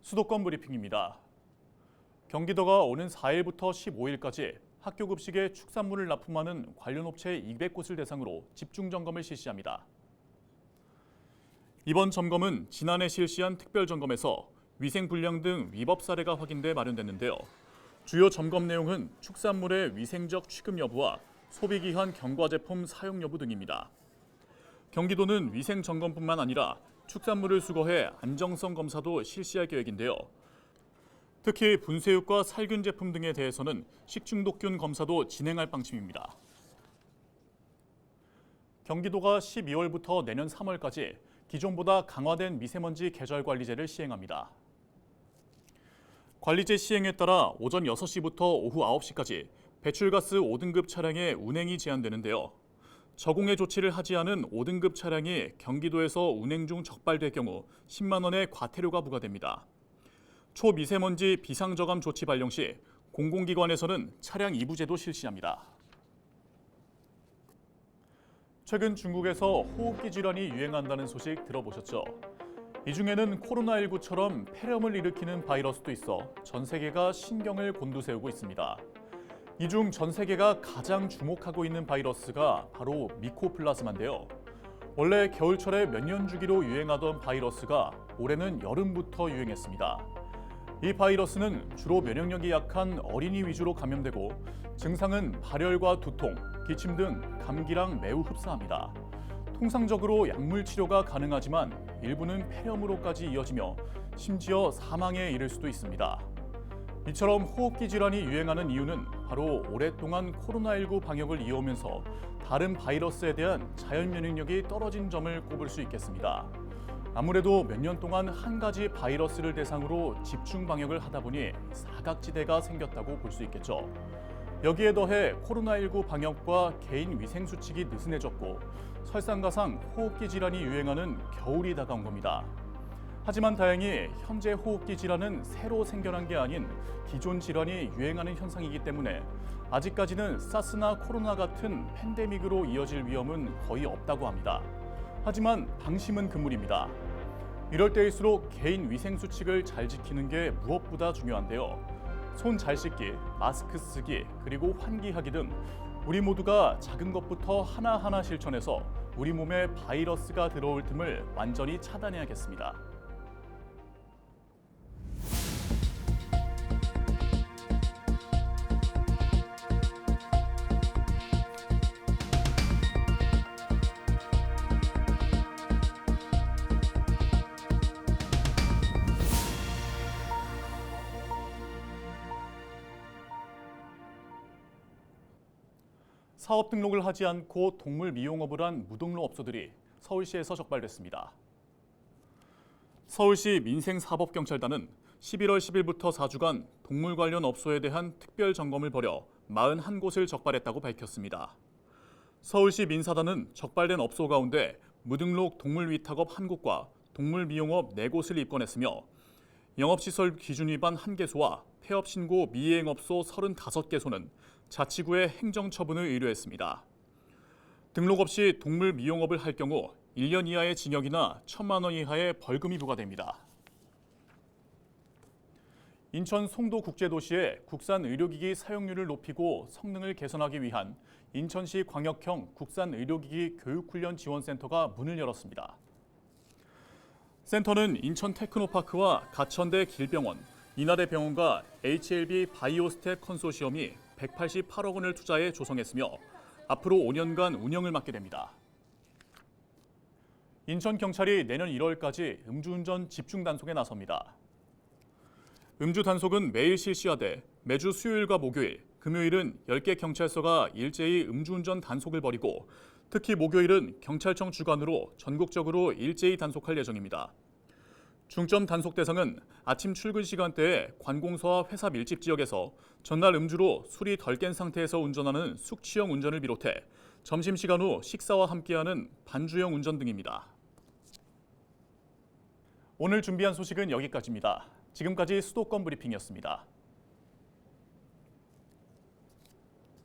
수도권 브리핑입니다. 경기도가 오는 4일부터 15일까지 학교 급식에 축산물을 납품하는 관련 업체 200곳을 대상으로 집중 점검을 실시합니다. 이번 점검은 지난해 실시한 특별 점검에서 위생 불량 등 위법 사례가 확인돼 마련됐는데요. 주요 점검 내용은 축산물의 위생적 취급 여부와 소비 기한 경과 제품 사용 여부 등입니다. 경기도는 위생 점검뿐만 아니라 축산물을 수거해 안정성 검사도 실시할 계획인데요. 특히 분쇄육과 살균 제품 등에 대해서는 식중독균 검사도 진행할 방침입니다. 경기도가 12월부터 내년 3월까지 기존보다 강화된 미세먼지 계절 관리제를 시행합니다. 관리제 시행에 따라 오전 6시부터 오후 9시까지 배출가스 5등급 차량의 운행이 제한되는데요. 저공해 조치를 하지 않은 5등급 차량이 경기도에서 운행 중 적발될 경우 10만 원의 과태료가 부과됩니다. 초미세먼지 비상저감 조치 발령 시 공공기관에서는 차량 이부제도 실시합니다. 최근 중국에서 호흡기 질환이 유행한다는 소식 들어보셨죠? 이 중에는 코로나19처럼 폐렴을 일으키는 바이러스도 있어 전 세계가 신경을 곤두세우고 있습니다. 이 중 전 세계가 가장 주목하고 있는 바이러스가 바로 미코플라즈마인데요. 원래 겨울철에 몇 년 주기로 유행하던 바이러스가 올해는 여름부터 유행했습니다. 이 바이러스는 주로 면역력이 약한 어린이 위주로 감염되고 증상은 발열과 두통, 기침 등 감기랑 매우 흡사합니다. 통상적으로 약물 치료가 가능하지만 일부는 폐렴으로까지 이어지며 심지어 사망에 이를 수도 있습니다. 이처럼 호흡기 질환이 유행하는 이유는 바로 오랫동안 코로나19 방역을 이어오면서 다른 바이러스에 대한 자연 면역력이 떨어진 점을 꼽을 수 있겠습니다. 아무래도 몇 년 동안 한 가지 바이러스를 대상으로 집중 방역을 하다 보니 사각지대가 생겼다고 볼 수 있겠죠. 여기에 더해 코로나19 방역과 개인 위생 수칙이 느슨해졌고 설상가상 호흡기 질환이 유행하는 겨울이 다가온 겁니다. 하지만 다행히 현재 호흡기 질환은 새로 생겨난 게 아닌 기존 질환이 유행하는 현상이기 때문에 아직까지는 사스나 코로나 같은 팬데믹으로 이어질 위험은 거의 없다고 합니다. 하지만 방심은 금물입니다. 이럴 때일수록 개인 위생 수칙을 잘 지키는 게 무엇보다 중요한데요. 손 잘 씻기, 마스크 쓰기, 그리고 환기하기 등 우리 모두가 작은 것부터 하나하나 실천해서 우리 몸에 바이러스가 들어올 틈을 완전히 차단해야겠습니다. 사업 등록을 하지 않고 동물 미용업을 한 무등록 업소들이 서울시에서 적발됐습니다. 서울시 민생사법경찰단은 11월 10일부터 4주간 동물 관련 업소에 대한 특별 점검을 벌여 41곳을 적발했다고 밝혔습니다. 서울시 민사단은 적발된 업소 가운데 무등록 동물 위탁업 1곳과 동물 미용업 4곳을 입건했으며 영업시설 기준 위반 1개소와 폐업 신고 미이행업소 35개소는 자치구에 행정처분을 의뢰했습니다. 등록 없이 동물 미용업을 할 경우 1년 이하의 징역이나 1,000만 원 이하의 벌금이 부과됩니다. 인천 송도국제도시의 국산 의료기기 사용률을 높이고 성능을 개선하기 위한 인천시 광역형 국산 의료기기 교육훈련 지원센터가 문을 열었습니다. 센터는 인천 테크노파크와 가천대 길병원, 인하대 병원과 HLB 바이오스텍 컨소시엄이 188억 원을 투자해 조성했으며 앞으로 5년간 운영을 맡게 됩니다. 인천경찰이 내년 1월까지 음주운전 집중 단속에 나섭니다. 음주 단속은 매일 실시하되 매주 수요일과 목요일, 금요일은 10개 경찰서가 일제히 음주운전 단속을 벌이고 특히 목요일은 경찰청 주관으로 전국적으로 일제히 단속할 예정입니다. 중점 단속 대상은 아침 출근 시간대에 관공서와 회사 밀집 지역에서 전날 음주로 술이 덜 깬 상태에서 운전하는 숙취형 운전을 비롯해 점심시간 후 식사와 함께하는 반주형 운전 등입니다. 오늘 준비한 소식은 여기까지입니다. 지금까지 수도권 브리핑이었습니다.